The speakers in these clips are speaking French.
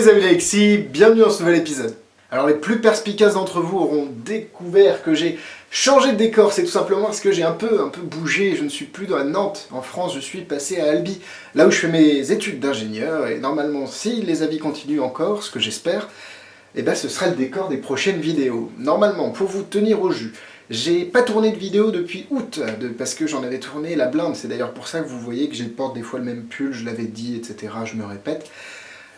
les amis Alexis, bienvenue dans ce nouvel épisode. Alors les plus perspicaces d'entre vous auront découvert que j'ai changé de décor, c'est tout simplement parce que j'ai un peu bougé, je ne suis plus dans Nantes, en France, je suis passé à Albi, là où je fais mes études d'ingénieur, et normalement si les avis continuent encore, ce que j'espère, eh ben, ce sera le décor des prochaines vidéos. Normalement, pour vous tenir au jus, j'ai pas tourné de vidéo depuis août, parce que j'en avais tourné la blinde, c'est d'ailleurs pour ça que vous voyez que je porte des fois le même pull, je l'avais dit, etc., je me répète.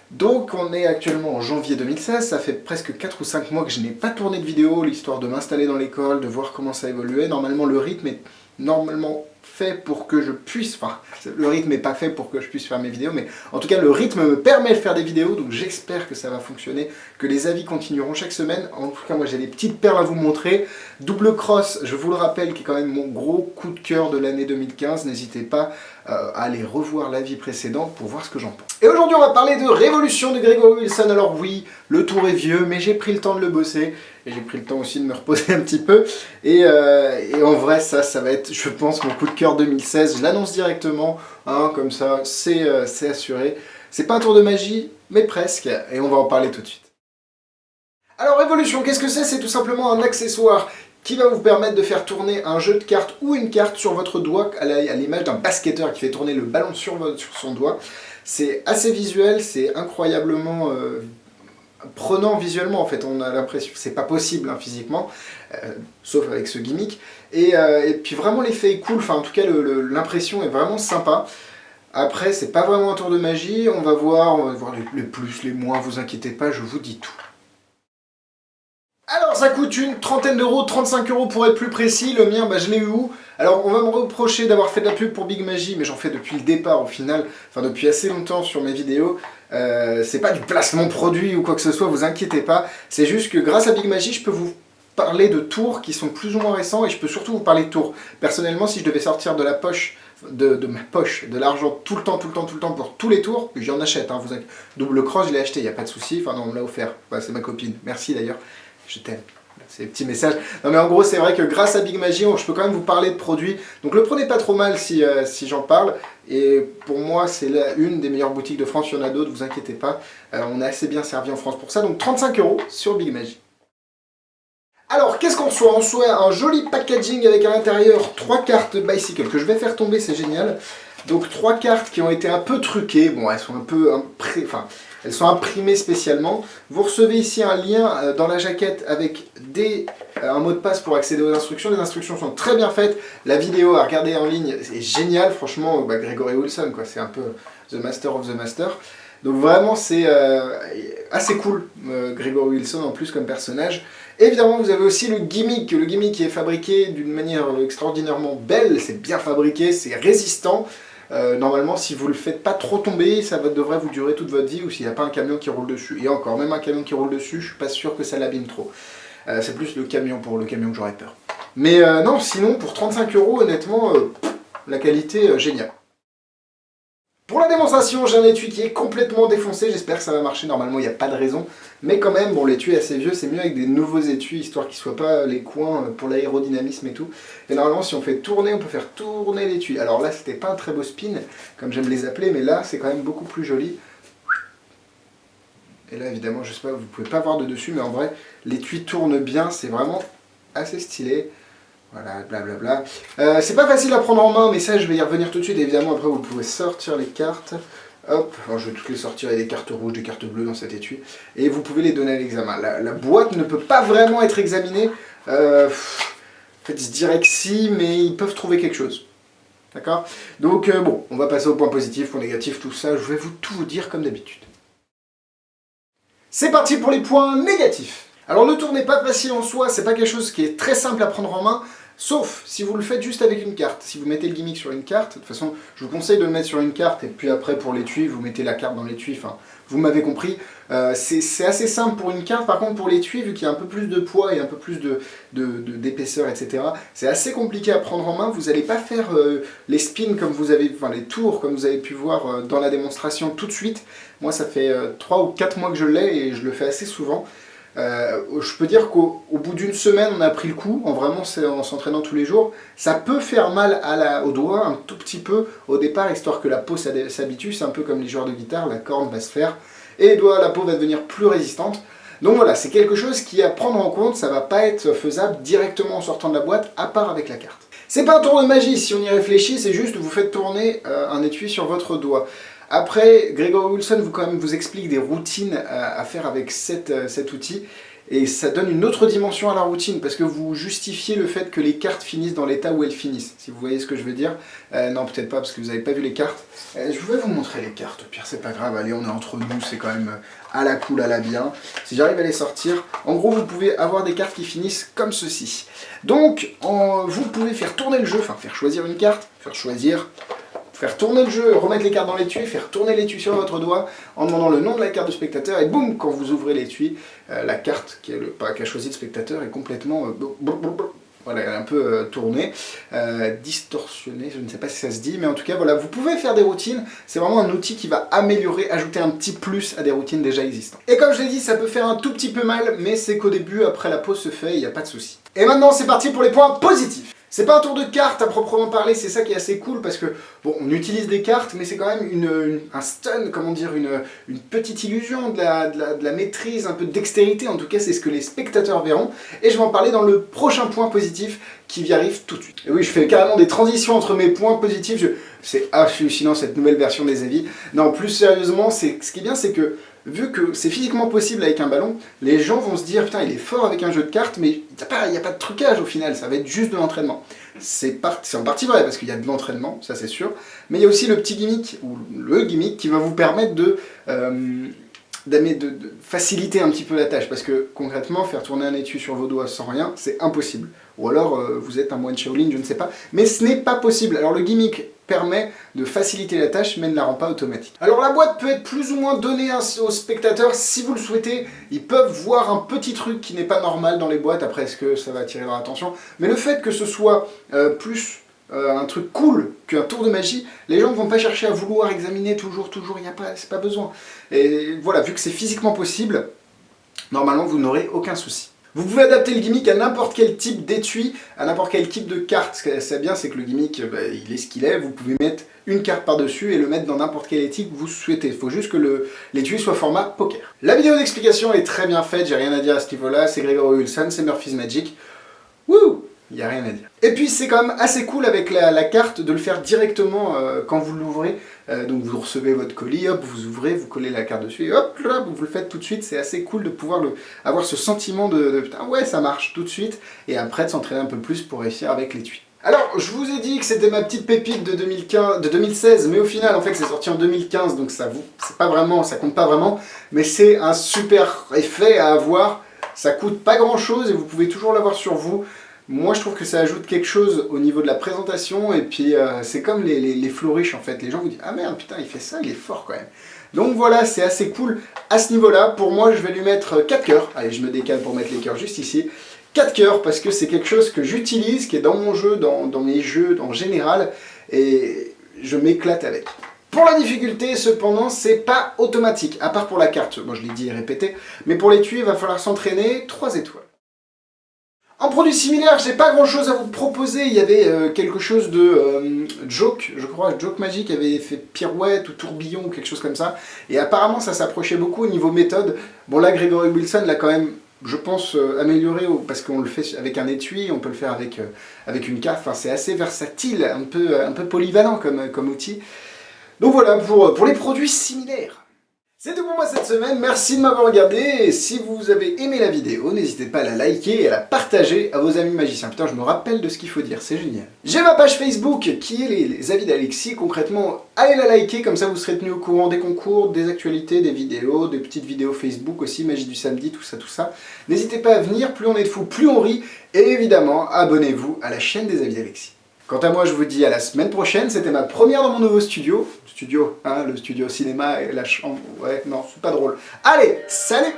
Donc on est actuellement en janvier 2016, ça fait presque 4 ou 5 mois que je n'ai pas tourné de vidéo, l'histoire de m'installer dans l'école, de voir comment ça évoluait. Normalement le rythme est normalement fait pour que je puisse, enfin le rythme n'est pas fait pour que je puisse faire mes vidéos, mais en tout cas le rythme me permet de faire des vidéos, donc j'espère que ça va fonctionner, que les avis continueront chaque semaine. En tout cas moi j'ai des petites perles à vous montrer. Double Cross, je vous le rappelle, qui est quand même mon gros coup de cœur de l'année 2015, n'hésitez pas à aller revoir l'avis précédent pour voir ce que j'en pense. Et aujourd'hui on va parler de Révolution de Gregory Wilson. Alors oui, le tour est vieux, mais j'ai pris le temps de le bosser, et j'ai pris le temps aussi de me reposer un petit peu, et en vrai ça va être, je pense, mon coup de cœur 2016, je l'annonce directement, hein, comme ça c'est assuré. C'est pas un tour de magie, mais presque, et on va en parler tout de suite. Alors Révolution, qu'est-ce que c'est? C'est tout simplement un accessoire qui va vous permettre de faire tourner un jeu de cartes ou une carte sur votre doigt, à l'image d'un basketteur qui fait tourner le ballon sur son doigt. C'est assez visuel, c'est incroyablement prenant visuellement, en fait, on a l'impression que c'est pas possible hein, physiquement, sauf avec ce gimmick, et puis vraiment l'effet est cool, enfin en tout cas l'impression est vraiment sympa. Après c'est pas vraiment un tour de magie, on va voir les plus, les moins, vous inquiétez pas, je vous dis tout. Alors ça coûte une trentaine d'euros, 35 € pour être plus précis, le mien je l'ai eu où? Alors on va me reprocher d'avoir fait de la pub pour Big Magie, mais j'en fais depuis le départ au final, enfin depuis assez longtemps sur mes vidéos. C'est pas du placement produit ou quoi que ce soit, vous inquiétez pas, c'est juste que grâce à Big Magie je peux vous parler de tours qui sont plus ou moins récents et je peux surtout vous parler de tours. Personnellement si je devais sortir de la poche, de ma poche, de l'argent tout le temps pour tous les tours, j'en achète, hein, Double Cross je l'ai acheté, il n'y a pas de souci, enfin non on me l'a offert, c'est ma copine, merci d'ailleurs. Je t'aime. C'est des petits messages. Non mais en gros c'est vrai que grâce à Big Magie je peux quand même vous parler de produits. Donc le prenez pas trop mal si j'en parle. Et pour moi c'est une des meilleures boutiques de France, il y en a d'autres, vous inquiétez pas. On est assez bien servi en France pour ça. Donc 35 € sur Big Magie. Alors qu'est-ce qu'on reçoit? On reçoit un joli packaging avec à l'intérieur 3 cartes Bicycle que je vais faire tomber, c'est génial. Donc 3 cartes qui ont été un peu truquées. Bon elles sont un peu... elles sont imprimées spécialement. Vous recevez ici un lien dans la jaquette avec un mot de passe pour accéder aux instructions. Les instructions sont très bien faites. La vidéo à regarder en ligne est géniale. Franchement, Gregory Wilson, quoi, c'est un peu The Master of the Master. Donc vraiment, c'est assez cool, Gregory Wilson en plus comme personnage. Évidemment, vous avez aussi le gimmick qui est fabriqué d'une manière extraordinairement belle. C'est bien fabriqué, c'est résistant. Normalement si vous le faites pas trop tomber, ça devrait vous durer toute votre vie, ou s'il n'y a pas un camion qui roule dessus. Et encore, même un camion qui roule dessus, je suis pas sûr que ça l'abîme trop. C'est plus le camion, pour le camion que j'aurais peur. Mais non, sinon pour 35 € honnêtement, la qualité géniale. Pour la démonstration, j'ai un étui qui est complètement défoncé, j'espère que ça va marcher, normalement il n'y a pas de raison. Mais quand même, bon l'étui est assez vieux, c'est mieux avec des nouveaux étuis, histoire qu'ils ne soient pas les coins pour l'aérodynamisme et tout. Et normalement si on fait tourner, on peut faire tourner l'étui. Alors là c'était pas un très beau spin, comme j'aime les appeler, mais là c'est quand même beaucoup plus joli. Et là évidemment, je sais pas, vous pouvez pas voir de dessus, mais en vrai, l'étui tourne bien, c'est vraiment assez stylé. Voilà, blablabla. C'est pas facile à prendre en main, mais ça je vais y revenir tout de suite. Évidemment, après vous pouvez sortir les cartes. Hop, alors je vais toutes les sortir, il y a des cartes rouges, des cartes bleues dans cet étui. Et vous pouvez les donner à l'examen. La boîte ne peut pas vraiment être examinée. En fait, je dirais que si, mais ils peuvent trouver quelque chose. D'accord? Donc bon, on va passer au point positif, point négatif, tout ça. Je vais tout vous dire comme d'habitude. C'est parti pour les points négatifs. Alors le tour n'est pas facile en soi, c'est pas quelque chose qui est très simple à prendre en main, sauf si vous le faites juste avec une carte. Si vous mettez le gimmick sur une carte, de toute façon je vous conseille de le mettre sur une carte et puis après pour l'étui, vous mettez la carte dans l'étui, enfin vous m'avez compris. C'est assez simple pour une carte, par contre pour l'étui, vu qu'il y a un peu plus de poids et un peu plus d'épaisseur, etc., c'est assez compliqué à prendre en main. Vous n'allez pas faire les spins comme vous avez, enfin les tours comme vous avez pu voir dans la démonstration tout de suite. Moi ça fait 3 ou 4 mois que je l'ai et je le fais assez souvent. Je peux dire qu'au bout d'une semaine on a pris le coup, en s'entraînant tous les jours. Ça peut faire mal au doigt un tout petit peu au départ, histoire que la peau s'habitue, c'est un peu comme les joueurs de guitare, la corde va se faire. et la peau va devenir plus résistante. Donc voilà, c'est quelque chose qui est à prendre en compte, ça va pas être faisable directement en sortant de la boîte, à part avec la carte. C'est pas un tour de magie, si on y réfléchit, c'est juste vous faites tourner un étui sur votre doigt. Après, Gregory Wilson vous explique des routines à faire avec cet outil, et ça donne une autre dimension à la routine, parce que vous justifiez le fait que les cartes finissent dans l'état où elles finissent, si vous voyez ce que je veux dire. Non, peut-être pas, parce que vous n'avez pas vu les cartes. Je vais vous montrer les cartes, au pire c'est pas grave, allez, on est entre nous, c'est quand même à la cool, à la bien. Si j'arrive à les sortir, en gros vous pouvez avoir des cartes qui finissent comme ceci. Donc, vous pouvez faire tourner le jeu, enfin faire choisir une carte, faire tourner le jeu, remettre les cartes dans l'étui, faire tourner l'étui sur votre doigt en demandant le nom de la carte du spectateur, et boum, quand vous ouvrez l'étui, la carte qu'a choisi le spectateur est complètement voilà, elle est un peu tournée, distorsionnée, je ne sais pas si ça se dit, mais en tout cas voilà, vous pouvez faire des routines, c'est vraiment un outil qui va améliorer, ajouter un petit plus à des routines déjà existantes. Et comme je l'ai dit, ça peut faire un tout petit peu mal, mais c'est qu'au début, après la pause se fait, il n'y a pas de souci. Et maintenant c'est parti pour les points positifs. C'est pas un tour de cartes à proprement parler, c'est ça qui est assez cool parce que, bon, on utilise des cartes, mais c'est quand même un stun, comment dire, une petite illusion de la maîtrise, un peu de dextérité, en tout cas c'est ce que les spectateurs verront, et je vais en parler dans le prochain point positif qui arrive tout de suite. Et oui, je fais carrément des transitions entre mes points positifs, c'est hallucinant cette nouvelle version des avis. Non, plus sérieusement, ce qui est bien, c'est que, vu que c'est physiquement possible avec un ballon, les gens vont se dire, putain, il est fort avec un jeu de cartes, mais il n'y a pas de trucage au final, ça va être juste de l'entraînement. C'est en partie vrai, parce qu'il y a de l'entraînement, ça c'est sûr, mais il y a aussi le petit gimmick, ou le gimmick, qui va vous permettre de faciliter un petit peu la tâche, parce que concrètement, faire tourner un étui sur vos doigts sans rien, c'est impossible. Ou alors, vous êtes un moine Shaolin, je ne sais pas, mais ce n'est pas possible. Alors le gimmick permet de faciliter la tâche, mais ne la rend pas automatique. Alors la boîte peut être plus ou moins donnée aux spectateurs, si vous le souhaitez, ils peuvent voir un petit truc qui n'est pas normal dans les boîtes, après est-ce que ça va attirer leur attention, mais le fait que ce soit plus un truc cool qu'un tour de magie, les gens ne vont pas chercher à vouloir examiner toujours, c'est pas besoin. Et voilà, vu que c'est physiquement possible, normalement vous n'aurez aucun souci. Vous pouvez adapter le gimmick à n'importe quel type d'étui, à n'importe quel type de carte. Ce qui est bien, c'est que le gimmick, il est ce qu'il est. Vous pouvez mettre une carte par-dessus et le mettre dans n'importe quel étui que vous souhaitez. Il faut juste que l'étui soit format poker. La vidéo d'explication est très bien faite, j'ai rien à dire à ce niveau-là. C'est Gregory Wilson, c'est Murphy's Magic. Wouh! Il n'y a rien à dire. Et puis c'est quand même assez cool avec la carte de le faire directement quand vous l'ouvrez. Donc vous recevez votre colis, hop, vous ouvrez, vous collez la carte dessus, et hop, là, vous le faites tout de suite. C'est assez cool de pouvoir avoir ce sentiment de putain, ouais, ça marche tout de suite. Et après de s'entraîner un peu plus pour réussir avec l'étui. Alors, je vous ai dit que c'était ma petite pépite de 2016, mais au final, en fait, c'est sorti en 2015, donc ça compte pas vraiment. Mais c'est un super effet à avoir. Ça coûte pas grand chose et vous pouvez toujours l'avoir sur vous. Moi je trouve que ça ajoute quelque chose au niveau de la présentation et puis c'est comme les flourish en fait, les gens vous disent ah merde putain il fait ça, il est fort quand même. Donc voilà, c'est assez cool à ce niveau là. Pour moi je vais lui mettre 4 cœurs, allez je me décale pour mettre les cœurs juste ici, 4 cœurs parce que c'est quelque chose que j'utilise, qui est dans mon jeu, dans mes jeux en général et je m'éclate avec. Pour la difficulté, cependant, c'est pas automatique, à part pour la carte, bon je l'ai dit et répété, mais pour l'étui il va falloir s'entraîner, 3 étoiles. En produit similaire, j'ai pas grand chose à vous proposer, il y avait quelque chose de Joke, je crois, Joke Magic avait fait pirouette ou tourbillon ou quelque chose comme ça, et apparemment ça s'approchait beaucoup au niveau méthode. Bon là, Gregory Wilson l'a quand même, je pense, amélioré, parce qu'on le fait avec un étui, on peut le faire avec une carte, enfin c'est assez versatile, un peu polyvalent comme outil. Donc voilà, pour les produits similaires. C'est tout pour moi cette semaine, merci de m'avoir regardé, et si vous avez aimé la vidéo, n'hésitez pas à la liker et à la partager à vos amis magiciens. Putain, je me rappelle de ce qu'il faut dire, c'est génial. J'ai ma page Facebook qui est les avis d'Alexis, concrètement, allez la liker, comme ça vous serez tenu au courant des concours, des actualités, des vidéos, des petites vidéos Facebook aussi, Magie du samedi, tout ça. N'hésitez pas à venir, plus on est de fous, plus on rit, et évidemment, abonnez-vous à la chaîne des avis d'Alexis. Quant à moi, je vous dis à la semaine prochaine, c'était ma première dans mon nouveau studio. Hein, le studio cinéma et la chambre, ouais, non, c'est pas drôle. Allez, salut!